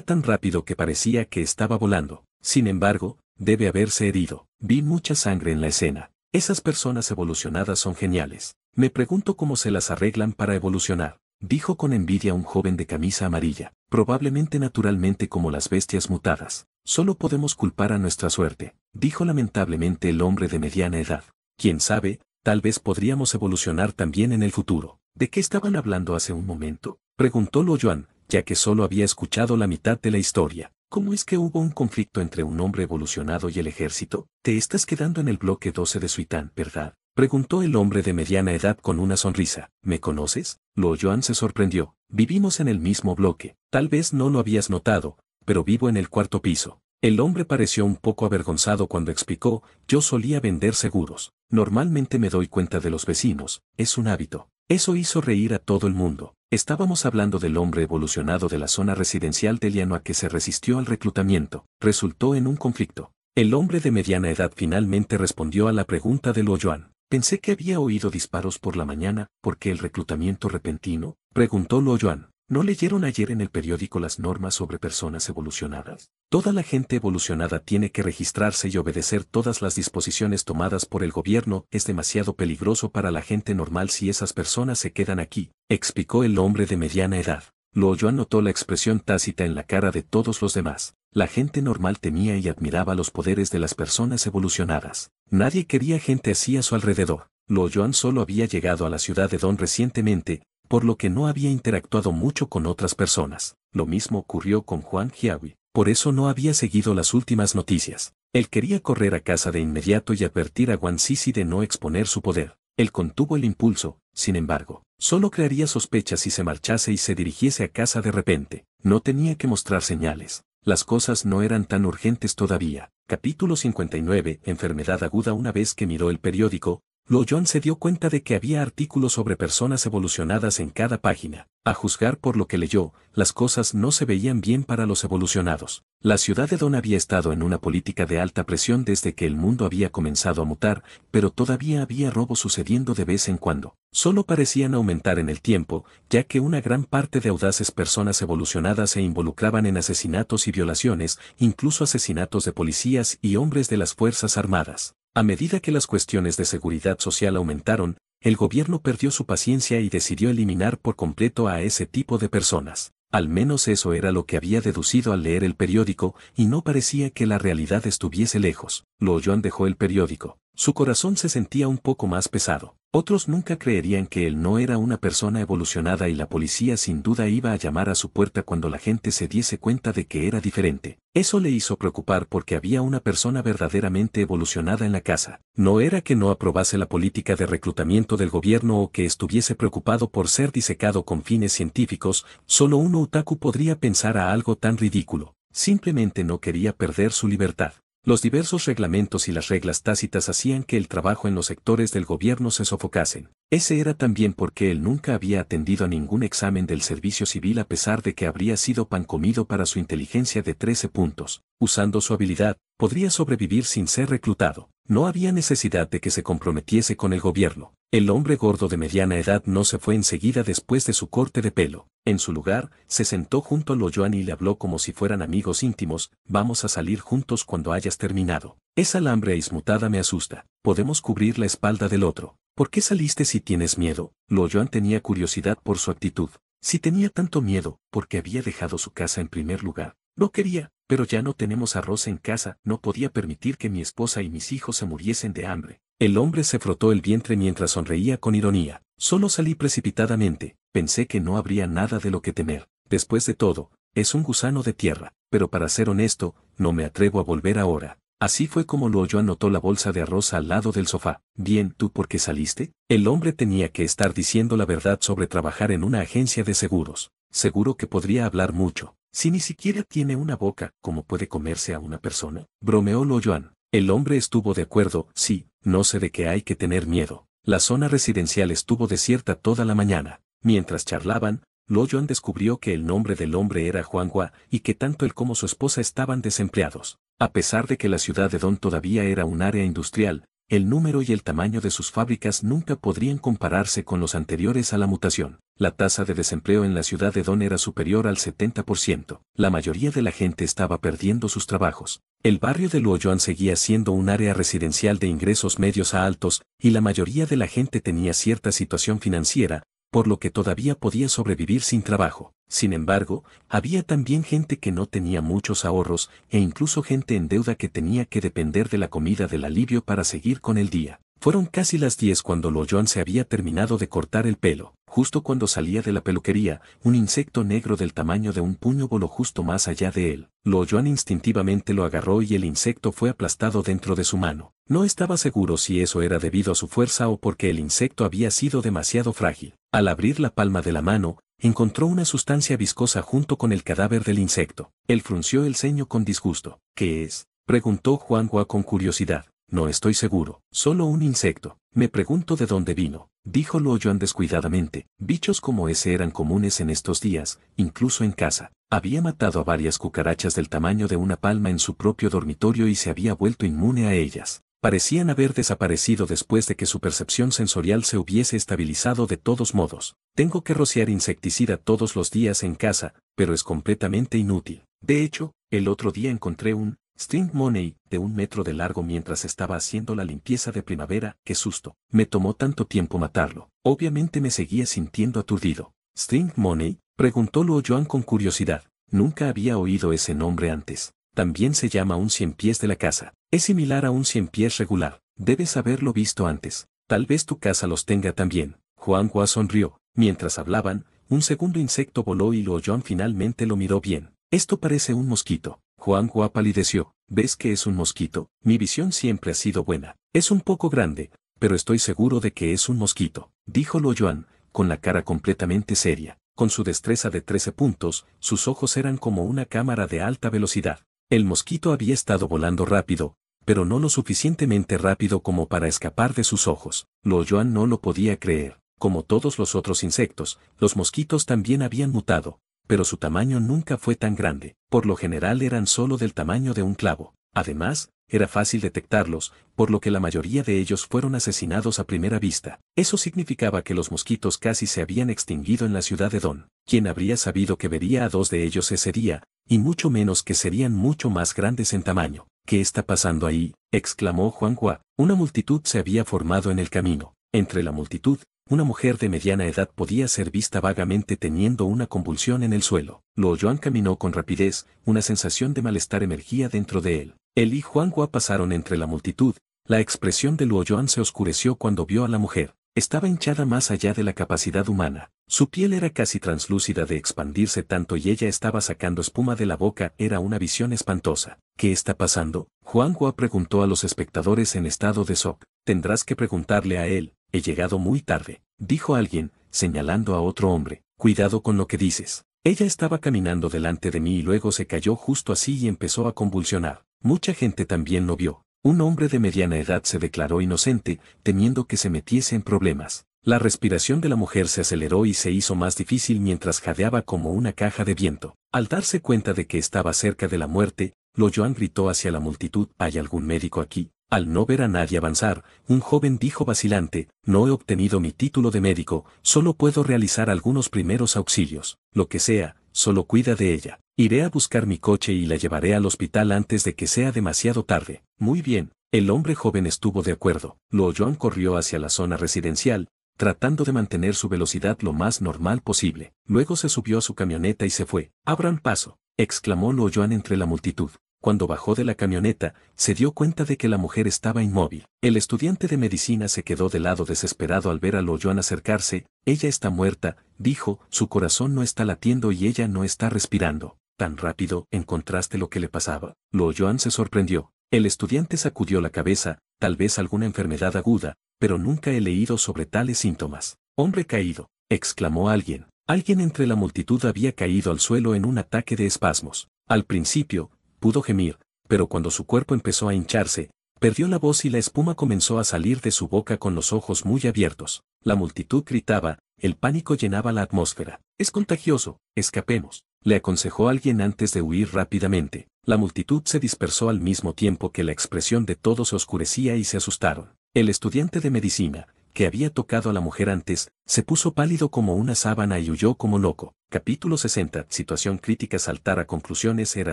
tan rápido que parecía que estaba volando. Sin embargo, debe haberse herido. Vi mucha sangre en la escena. Esas personas evolucionadas son geniales. Me pregunto cómo se las arreglan para evolucionar. Dijo con envidia un joven de camisa amarilla. Probablemente naturalmente como las bestias mutadas. Solo podemos culpar a nuestra suerte, dijo lamentablemente el hombre de mediana edad. Quién sabe, tal vez podríamos evolucionar también en el futuro. ¿De qué estaban hablando hace un momento?, preguntó Lo Yuan, ya que solo había escuchado la mitad de la historia. ¿Cómo es que hubo un conflicto entre un hombre evolucionado y el ejército? Te estás quedando en el bloque 12 de Suitán, ¿verdad?, preguntó el hombre de mediana edad con una sonrisa. ¿Me conoces? Lo Yuan se sorprendió. Vivimos en el mismo bloque. Tal vez no lo habías notado, pero vivo en el 4º piso. El hombre pareció un poco avergonzado cuando explicó, yo solía vender seguros. Normalmente me doy cuenta de los vecinos, es un hábito. Eso hizo reír a todo el mundo. Estábamos hablando del hombre evolucionado de la zona residencial de Lianoa que se resistió al reclutamiento. Resultó en un conflicto. El hombre de mediana edad finalmente respondió a la pregunta de Lo Yuan. Pensé que había oído disparos por la mañana. ¿Por qué el reclutamiento repentino?, preguntó Lo Yuan. ¿No leyeron ayer en el periódico las normas sobre personas evolucionadas? Toda la gente evolucionada tiene que registrarse y obedecer todas las disposiciones tomadas por el gobierno. Es demasiado peligroso para la gente normal si esas personas se quedan aquí, explicó el hombre de mediana edad. Lo Yuan notó la expresión tácita en la cara de todos los demás. La gente normal temía y admiraba los poderes de las personas evolucionadas. Nadie quería gente así a su alrededor. Lo Yuan solo había llegado a la ciudad de Don recientemente, por lo que no había interactuado mucho con otras personas. Lo mismo ocurrió con Huang Xiaobi. Por eso no había seguido las últimas noticias. Él quería correr a casa de inmediato y advertir a Wang Sisi de no exponer su poder. Él contuvo el impulso, sin embargo. Solo crearía sospechas si se marchase y se dirigiese a casa de repente. No tenía que mostrar señales. Las cosas no eran tan urgentes todavía. Capítulo 59. Enfermedad aguda. Una vez que miró el periódico, Lo Yuan se dio cuenta de que había artículos sobre personas evolucionadas en cada página. A juzgar por lo que leyó, las cosas no se veían bien para los evolucionados. La ciudad de Don había estado en una política de alta presión desde que el mundo había comenzado a mutar, pero todavía había robos sucediendo de vez en cuando. Solo parecían aumentar en el tiempo, ya que una gran parte de audaces personas evolucionadas se involucraban en asesinatos y violaciones, incluso asesinatos de policías y hombres de las Fuerzas Armadas. A medida que las cuestiones de seguridad social aumentaron, el gobierno perdió su paciencia y decidió eliminar por completo a ese tipo de personas. Al menos eso era lo que había deducido al leer el periódico, y no parecía que la realidad estuviese lejos. Lo Yuan dejó el periódico. Su corazón se sentía un poco más pesado. Otros nunca creerían que él no era una persona evolucionada y la policía sin duda iba a llamar a su puerta cuando la gente se diese cuenta de que era diferente. Eso le hizo preocupar porque había una persona verdaderamente evolucionada en la casa. No era que no aprobase la política de reclutamiento del gobierno o que estuviese preocupado por ser disecado con fines científicos, solo un otaku podría pensar a algo tan ridículo. Simplemente no quería perder su libertad. Los diversos reglamentos y las reglas tácitas hacían que el trabajo en los sectores del gobierno se sofocasen. Ese era también porque él nunca había atendido a ningún examen del servicio civil a pesar de que habría sido pan comido para su inteligencia de 13 puntos. Usando su habilidad, podría sobrevivir sin ser reclutado. No había necesidad de que se comprometiese con el gobierno. El hombre gordo de mediana edad no se fue enseguida después de su corte de pelo. En su lugar, se sentó junto a Lo Yuan y le habló como si fueran amigos íntimos. Vamos a salir juntos cuando hayas terminado. Esa alambre aizmutada me asusta. Podemos cubrir la espalda del otro. ¿Por qué saliste si tienes miedo? Lo Yuan tenía curiosidad por su actitud. Si tenía tanto miedo, porque había dejado su casa en primer lugar. No quería, pero ya no tenemos arroz en casa, no podía permitir que mi esposa y mis hijos se muriesen de hambre. El hombre se frotó el vientre mientras sonreía con ironía. Solo salí precipitadamente, pensé que no habría nada de lo que temer. Después de todo, es un gusano de tierra, pero para ser honesto, no me atrevo a volver ahora. Así fue como Lo Yuan notó la bolsa de arroz al lado del sofá. Bien, ¿tú por qué saliste? El hombre tenía que estar diciendo la verdad sobre trabajar en una agencia de seguros. Seguro que podría hablar mucho. Si ni siquiera tiene una boca, ¿cómo puede comerse a una persona? Bromeó Lo Yuan. El hombre estuvo de acuerdo, sí, no sé de qué hay que tener miedo. La zona residencial estuvo desierta toda la mañana. Mientras charlaban, Lo Yuan descubrió que el nombre del hombre era Juan Hua y que tanto él como su esposa estaban desempleados. A pesar de que la ciudad de Don todavía era un área industrial, el número y el tamaño de sus fábricas nunca podrían compararse con los anteriores a la mutación. La tasa de desempleo en la ciudad de Don era superior al 70%. La mayoría de la gente estaba perdiendo sus trabajos. El barrio de Luoyuan seguía siendo un área residencial de ingresos medios a altos, y la mayoría de la gente tenía cierta situación financiera, por lo que todavía podía sobrevivir sin trabajo. Sin embargo, había también gente que no tenía muchos ahorros, e incluso gente en deuda que tenía que depender de la comida del alivio para seguir con el día. Fueron casi las 10 cuando Lo Yuan se había terminado de cortar el pelo. Justo cuando salía de la peluquería, un insecto negro del tamaño de un puño voló justo más allá de él. Lo Yuan instintivamente lo agarró y el insecto fue aplastado dentro de su mano. No estaba seguro si eso era debido a su fuerza o porque el insecto había sido demasiado frágil. Al abrir la palma de la mano, encontró una sustancia viscosa junto con el cadáver del insecto. Él frunció el ceño con disgusto. ¿Qué es? Preguntó Juan Hua con curiosidad. No estoy seguro. Solo un insecto. Me pregunto de dónde vino. Dijo Lo Yuan descuidadamente. Bichos como ese eran comunes en estos días, incluso en casa. Había matado a varias cucarachas del tamaño de una palma en su propio dormitorio y se había vuelto inmune a ellas. Parecían haber desaparecido después de que su percepción sensorial se hubiese estabilizado de todos modos. Tengo que rociar insecticida todos los días en casa, pero es completamente inútil. De hecho, el otro día encontré un string money de 1 metro de largo mientras estaba haciendo la limpieza de primavera. ¡Qué susto! Me tomó tanto tiempo matarlo. Obviamente me seguía sintiendo aturdido. ¿String money? Preguntó Lo Yuan con curiosidad. Nunca había oído ese nombre antes. También se llama un 100 pies de la casa. Es similar a un 100 pies regular. Debes haberlo visto antes. Tal vez tu casa los tenga también. Juan Hua sonrió. Mientras hablaban, un segundo insecto voló y Lo Yuan finalmente lo miró bien. Esto parece un mosquito. Juan Hua palideció. ¿Ves que es un mosquito? Mi visión siempre ha sido buena. Es un poco grande, pero estoy seguro de que es un mosquito, dijo Lo Yuan, con la cara completamente seria. Con su destreza de 13 puntos, sus ojos eran como una cámara de alta velocidad. El mosquito había estado volando rápido, pero no lo suficientemente rápido como para escapar de sus ojos. Lo Yuan no lo podía creer. Como todos los otros insectos, los mosquitos también habían mutado, pero su tamaño nunca fue tan grande. Por lo general eran solo del tamaño de un clavo. Además, era fácil detectarlos, por lo que la mayoría de ellos fueron asesinados a primera vista. Eso significaba que los mosquitos casi se habían extinguido en la ciudad de Don. ¿Quién habría sabido que vería a 2 de ellos ese día, y mucho menos que serían mucho más grandes en tamaño? ¿Qué está pasando ahí?, exclamó Juan Hua. Una multitud se había formado en el camino. Entre la multitud, una mujer de mediana edad podía ser vista vagamente teniendo una convulsión en el suelo. Lo Yuan caminó con rapidez, una sensación de malestar emergía dentro de él. Él y Juan Hua pasaron entre la multitud. La expresión de Lo Yuan se oscureció cuando vio a la mujer. Estaba hinchada más allá de la capacidad humana. Su piel era casi translúcida de expandirse tanto y ella estaba sacando espuma de la boca. Era una visión espantosa. ¿Qué está pasando? Juan Hua preguntó a los espectadores en estado de shock. Tendrás que preguntarle a él. He llegado muy tarde, dijo alguien, señalando a otro hombre. Cuidado con lo que dices. Ella estaba caminando delante de mí y luego se cayó justo así y empezó a convulsionar. Mucha gente también lo vio. Un hombre de mediana edad se declaró inocente, temiendo que se metiese en problemas. La respiración de la mujer se aceleró y se hizo más difícil mientras jadeaba como una caja de viento. Al darse cuenta de que estaba cerca de la muerte, Lo Yuan gritó hacia la multitud: ¿Hay algún médico aquí? Al no ver a nadie avanzar, un joven dijo vacilante: no he obtenido mi título de médico, solo puedo realizar algunos primeros auxilios. Lo que sea, solo cuida de ella. Iré a buscar mi coche y la llevaré al hospital antes de que sea demasiado tarde. Muy bien. El hombre joven estuvo de acuerdo. Lo Yuan corrió hacia la zona residencial, tratando de mantener su velocidad lo más normal posible. Luego se subió a su camioneta y se fue. «Abran paso», exclamó Lo Yuan entre la multitud. Cuando bajó de la camioneta, se dio cuenta de que la mujer estaba inmóvil. El estudiante de medicina se quedó de lado desesperado al ver a Lo Yuan acercarse. «Ella está muerta», dijo, «su corazón no está latiendo y ella no está respirando». «¿Tan rápido encontraste lo que le pasaba?» Lo Yuan se sorprendió. El estudiante sacudió la cabeza: «Tal vez alguna enfermedad aguda, pero nunca he leído sobre tales síntomas». «Hombre caído», exclamó alguien. Alguien entre la multitud había caído al suelo en un ataque de espasmos. Al principio, pudo gemir, pero cuando su cuerpo empezó a hincharse, perdió la voz y la espuma comenzó a salir de su boca con los ojos muy abiertos. La multitud gritaba, el pánico llenaba la atmósfera. «Es contagioso, escapemos», le aconsejó alguien antes de huir rápidamente. La multitud se dispersó al mismo tiempo que la expresión de todos se oscurecía y se asustaron. El estudiante de medicina, que había tocado a la mujer antes, se puso pálido como una sábana y huyó como loco. Capítulo 60. Situación crítica. Saltar a conclusiones era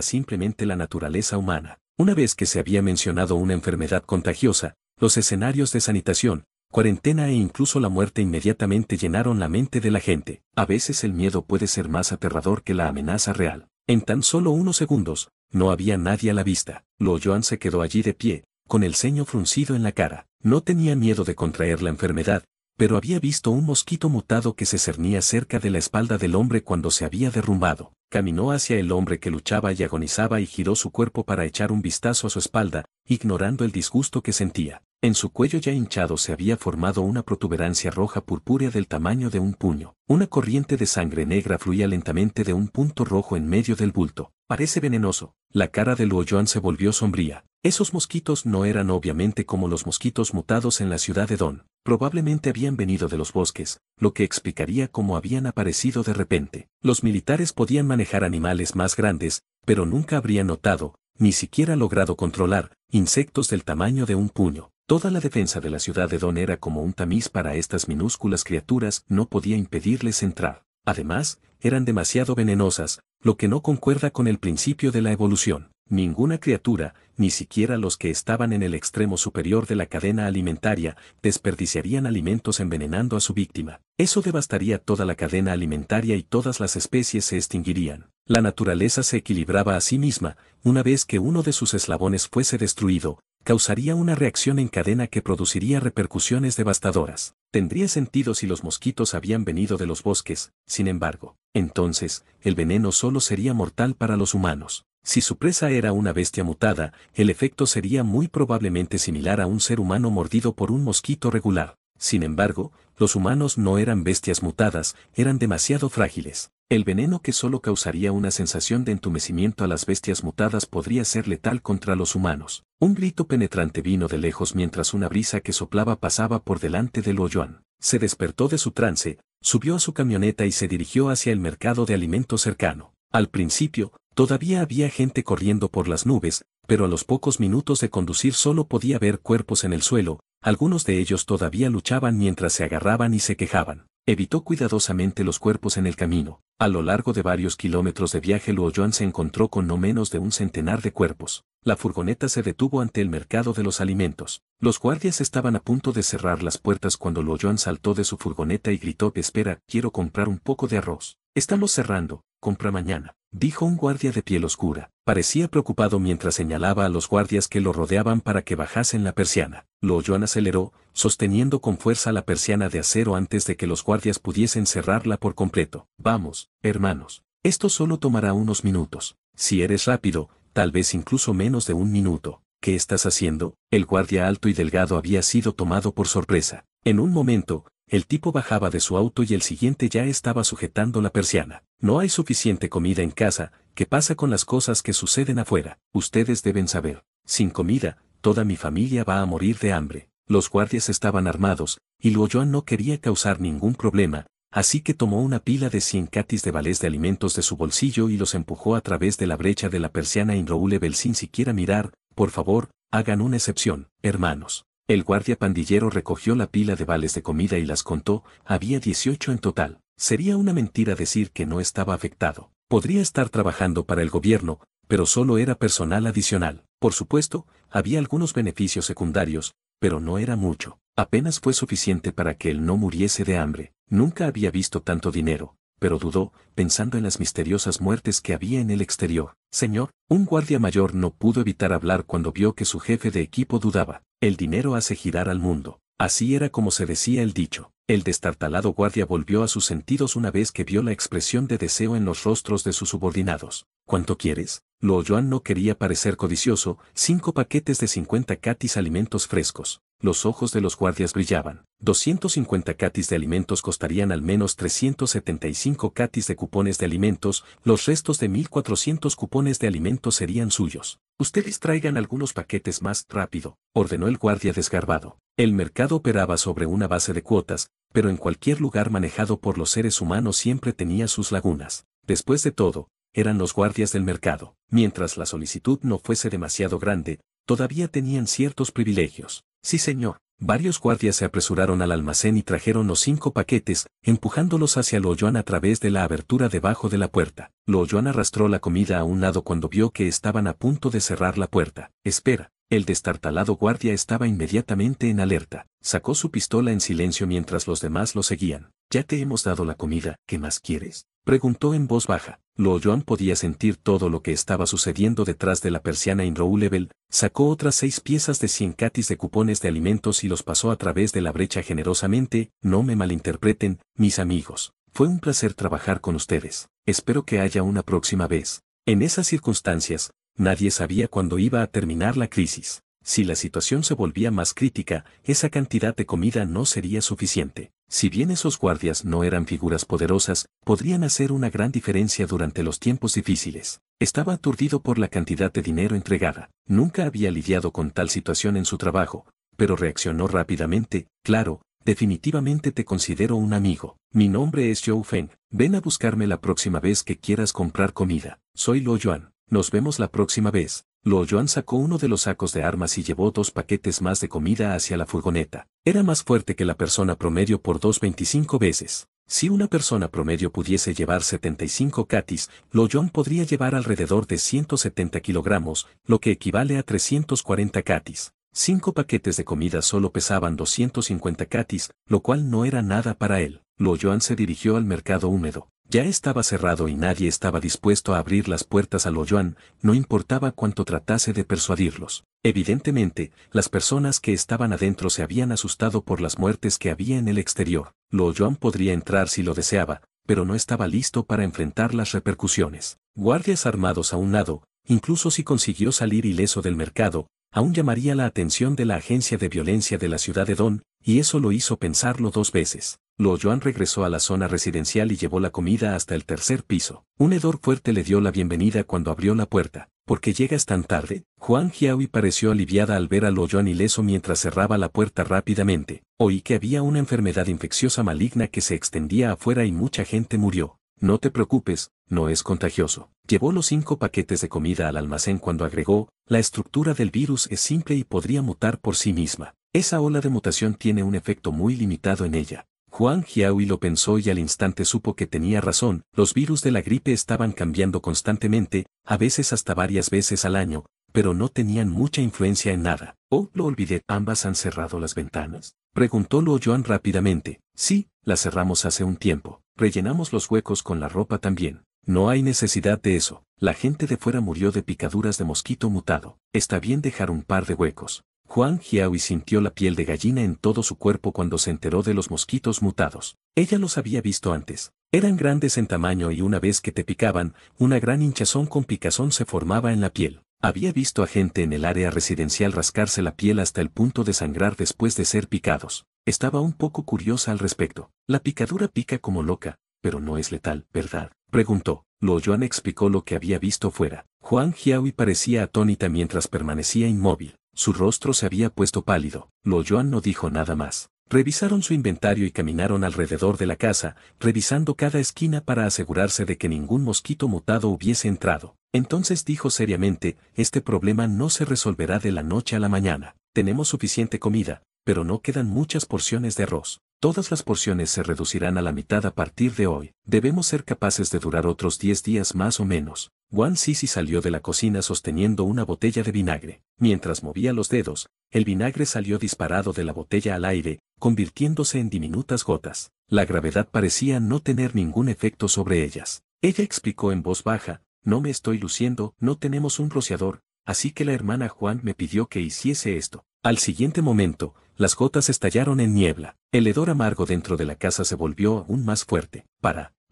simplemente la naturaleza humana. Una vez que se había mencionado una enfermedad contagiosa, los escenarios de sanitación, cuarentena e incluso la muerte inmediatamente llenaron la mente de la gente. A veces el miedo puede ser más aterrador que la amenaza real. En tan solo unos segundos, no había nadie a la vista. Lo Yuan se quedó allí de pie, con el ceño fruncido en la cara. No tenía miedo de contraer la enfermedad, pero había visto un mosquito mutado que se cernía cerca de la espalda del hombre cuando se había derrumbado. Caminó hacia el hombre que luchaba y agonizaba y giró su cuerpo para echar un vistazo a su espalda, ignorando el disgusto que sentía. En su cuello ya hinchado se había formado una protuberancia roja purpúrea del tamaño de un puño. Una corriente de sangre negra fluía lentamente de un punto rojo en medio del bulto. «Parece venenoso». La cara de Luo Yuan se volvió sombría. Esos mosquitos no eran obviamente como los mosquitos mutados en la ciudad de Don. Probablemente habían venido de los bosques, lo que explicaría cómo habían aparecido de repente. Los militares podían manejar animales más grandes, pero nunca habrían notado, ni siquiera logrado controlar, insectos del tamaño de un puño. Toda la defensa de la ciudad de Don era como un tamiz para estas minúsculas criaturas, no podía impedirles entrar. Además, eran demasiado venenosas, lo que no concuerda con el principio de la evolución. Ninguna criatura, ni siquiera los que estaban en el extremo superior de la cadena alimentaria, desperdiciarían alimentos envenenando a su víctima. Eso devastaría toda la cadena alimentaria y todas las especies se extinguirían. La naturaleza se equilibraba a sí misma. Una vez que uno de sus eslabones fuese destruido, causaría una reacción en cadena que produciría repercusiones devastadoras. Tendría sentido si los mosquitos habían venido de los bosques, sin embargo. Entonces, el veneno solo sería mortal para los humanos. Si su presa era una bestia mutada, el efecto sería muy probablemente similar a un ser humano mordido por un mosquito regular. Sin embargo, los humanos no eran bestias mutadas, eran demasiado frágiles. El veneno que solo causaría una sensación de entumecimiento a las bestias mutadas podría ser letal contra los humanos. Un grito penetrante vino de lejos mientras una brisa que soplaba pasaba por delante de Luo Yuan. Se despertó de su trance, subió a su camioneta y se dirigió hacia el mercado de alimentos cercano. Al principio, todavía había gente corriendo por las nubes, pero a los pocos minutos de conducir solo podía ver cuerpos en el suelo. Algunos de ellos todavía luchaban mientras se agarraban y se quejaban. Evitó cuidadosamente los cuerpos en el camino. A lo largo de varios kilómetros de viaje Luo Yuan se encontró con no menos de un centenar de cuerpos. La furgoneta se detuvo ante el mercado de los alimentos. Los guardias estaban a punto de cerrar las puertas cuando Luo Yuan saltó de su furgoneta y gritó: «Espera, quiero comprar un poco de arroz». «Estamos cerrando, compra mañana», dijo un guardia de piel oscura. Parecía preocupado mientras señalaba a los guardias que lo rodeaban para que bajasen la persiana. Luo Yuan aceleró, sosteniendo con fuerza la persiana de acero antes de que los guardias pudiesen cerrarla por completo. «Vamos, hermanos. Esto solo tomará unos minutos. Si eres rápido, tal vez incluso menos de un minuto». «¿Qué estás haciendo?». El guardia alto y delgado había sido tomado por sorpresa. En un momento, el tipo bajaba de su auto y el siguiente ya estaba sujetando la persiana. «No hay suficiente comida en casa», ¿Qué pasa con las cosas que suceden afuera? Ustedes deben saber. Sin comida, toda mi familia va a morir de hambre. Los guardias estaban armados, y Luo Yuan no quería causar ningún problema, así que tomó una pila de 100 catis de vales de alimentos de su bolsillo y los empujó a través de la brecha de la persiana inroulable sin siquiera mirar. Por favor, hagan una excepción, hermanos. El guardia pandillero recogió la pila de vales de comida y las contó, había 18 en total. Sería una mentira decir que no estaba afectado. Podría estar trabajando para el gobierno, pero solo era personal adicional. Por supuesto, había algunos beneficios secundarios, pero no era mucho. Apenas fue suficiente para que él no muriese de hambre. Nunca había visto tanto dinero, pero dudó, pensando en las misteriosas muertes que había en el exterior. Señor, un guardia mayor no pudo evitar hablar cuando vio que su jefe de equipo dudaba. El dinero hace girar al mundo. Así era como se decía el dicho. El destartalado guardia volvió a sus sentidos una vez que vio la expresión de deseo en los rostros de sus subordinados. ¿Cuánto quieres? Luo Yuan no quería parecer codicioso. 5 paquetes de 50 catis alimentos frescos. Los ojos de los guardias brillaban. 250 catis de alimentos costarían al menos 375 catis de cupones de alimentos, los restos de 1400 cupones de alimentos serían suyos. Ustedes traigan algunos paquetes más rápido, ordenó el guardia desgarbado. El mercado operaba sobre una base de cuotas, pero en cualquier lugar manejado por los seres humanos siempre tenía sus lagunas. Después de todo, eran los guardias del mercado. Mientras la solicitud no fuese demasiado grande, todavía tenían ciertos privilegios. Sí, señor. Varios guardias se apresuraron al almacén y trajeron los 5 paquetes, empujándolos hacia Luo Yuan a través de la abertura debajo de la puerta. Luo Yuan arrastró la comida a un lado cuando vio que estaban a punto de cerrar la puerta. Espera. El destartalado guardia estaba inmediatamente en alerta. Sacó su pistola en silencio mientras los demás lo seguían. ¿Ya te hemos dado la comida? ¿Qué más quieres? Preguntó en voz baja. Luo Yuan podía sentir todo lo que estaba sucediendo detrás de la persiana inroulable. Sacó otras 6 piezas de 100 catis de cupones de alimentos y los pasó a través de la brecha generosamente. No me malinterpreten, mis amigos. Fue un placer trabajar con ustedes. Espero que haya una próxima vez. En esas circunstancias, nadie sabía cuándo iba a terminar la crisis. Si la situación se volvía más crítica, esa cantidad de comida no sería suficiente. Si bien esos guardias no eran figuras poderosas, podrían hacer una gran diferencia durante los tiempos difíciles. Estaba aturdido por la cantidad de dinero entregada. Nunca había lidiado con tal situación en su trabajo, pero reaccionó rápidamente. Claro, definitivamente te considero un amigo. Mi nombre es Zhou Feng. Ven a buscarme la próxima vez que quieras comprar comida. Soy Luo Yuan. Nos vemos la próxima vez. Luo Yuan sacó uno de los sacos de armas y llevó 2 paquetes más de comida hacia la furgoneta. Era más fuerte que la persona promedio por 2,25 veces. Si una persona promedio pudiese llevar 75 catis, Luo Yuan podría llevar alrededor de 170 kilogramos, lo que equivale a 340 catis. 5 paquetes de comida solo pesaban 250 catis, lo cual no era nada para él. Luo Yuan se dirigió al mercado húmedo. Ya estaba cerrado y nadie estaba dispuesto a abrir las puertas a Luo Yuan, no importaba cuánto tratase de persuadirlos. Evidentemente, las personas que estaban adentro se habían asustado por las muertes que había en el exterior. Luo Yuan podría entrar si lo deseaba, pero no estaba listo para enfrentar las repercusiones. Guardias armados a un lado, incluso si consiguió salir ileso del mercado, aún llamaría la atención de la agencia de violencia de la ciudad de Don, y eso lo hizo pensarlo 2 veces. Luo Yuan regresó a la zona residencial y llevó la comida hasta el 3er piso. Un hedor fuerte le dio la bienvenida cuando abrió la puerta. ¿Por qué llegas tan tarde? Huang Jiahui pareció aliviada al ver a Luo Yuan ileso mientras cerraba la puerta rápidamente. Oí que había una enfermedad infecciosa maligna que se extendía afuera y mucha gente murió. No te preocupes, no es contagioso. Llevó los 5 paquetes de comida al almacén cuando agregó, la estructura del virus es simple y podría mutar por sí misma. Esa ola de mutación tiene un efecto muy limitado en ella. Huang Jiahui lo pensó y al instante supo que tenía razón. Los virus de la gripe estaban cambiando constantemente, a veces hasta varias veces al año, pero no tenían mucha influencia en nada. Oh, lo olvidé. ¿Ambas han cerrado las ventanas? Preguntó Luo Yuan rápidamente. Sí, las cerramos hace un tiempo. Rellenamos los huecos con la ropa también. No hay necesidad de eso. La gente de fuera murió de picaduras de mosquito mutado. Está bien dejar un par de huecos. Huang Jiahui sintió la piel de gallina en todo su cuerpo cuando se enteró de los mosquitos mutados. Ella los había visto antes. Eran grandes en tamaño y una vez que te picaban, una gran hinchazón con picazón se formaba en la piel. Había visto a gente en el área residencial rascarse la piel hasta el punto de sangrar después de ser picados. Estaba un poco curiosa al respecto. La picadura pica como loca, pero no es letal, ¿verdad? preguntó. Lo Yuan explicó lo que había visto fuera. Huang Jiahui parecía atónita mientras permanecía inmóvil. Su rostro se había puesto pálido. Lo Yuan no dijo nada más. Revisaron su inventario y caminaron alrededor de la casa, revisando cada esquina para asegurarse de que ningún mosquito mutado hubiese entrado. Entonces dijo seriamente, este problema no se resolverá de la noche a la mañana. Tenemos suficiente comida, pero no quedan muchas porciones de arroz. Todas las porciones se reducirán a la mitad a partir de hoy. Debemos ser capaces de durar otros 10 días más o menos. Wang Sisi salió de la cocina sosteniendo una botella de vinagre. Mientras movía los dedos, el vinagre salió disparado de la botella al aire, convirtiéndose en diminutas gotas. La gravedad parecía no tener ningún efecto sobre ellas. Ella explicó en voz baja, no me estoy luciendo, no tenemos un rociador, así que la hermana Juan me pidió que hiciese esto. Al siguiente momento, las gotas estallaron en niebla. El hedor amargo dentro de la casa se volvió aún más fuerte.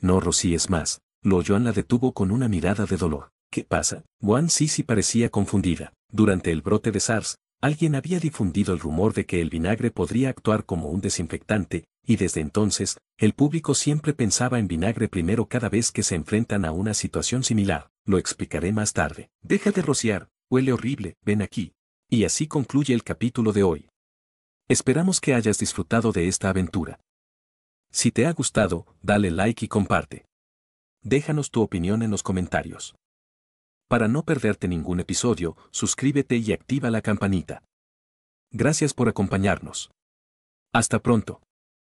No rocíes más. Lo Yuan la detuvo con una mirada de dolor. ¿Qué pasa? Wang Sisi parecía confundida. Durante el brote de SARS, alguien había difundido el rumor de que el vinagre podría actuar como un desinfectante, y desde entonces, el público siempre pensaba en vinagre primero cada vez que se enfrentan a una situación similar. Lo explicaré más tarde. Deja de rociar, huele horrible, ven aquí. Y así concluye el capítulo de hoy. Esperamos que hayas disfrutado de esta aventura. Si te ha gustado, dale like y comparte. Déjanos tu opinión en los comentarios. Para no perderte ningún episodio, suscríbete y activa la campanita. Gracias por acompañarnos. Hasta pronto.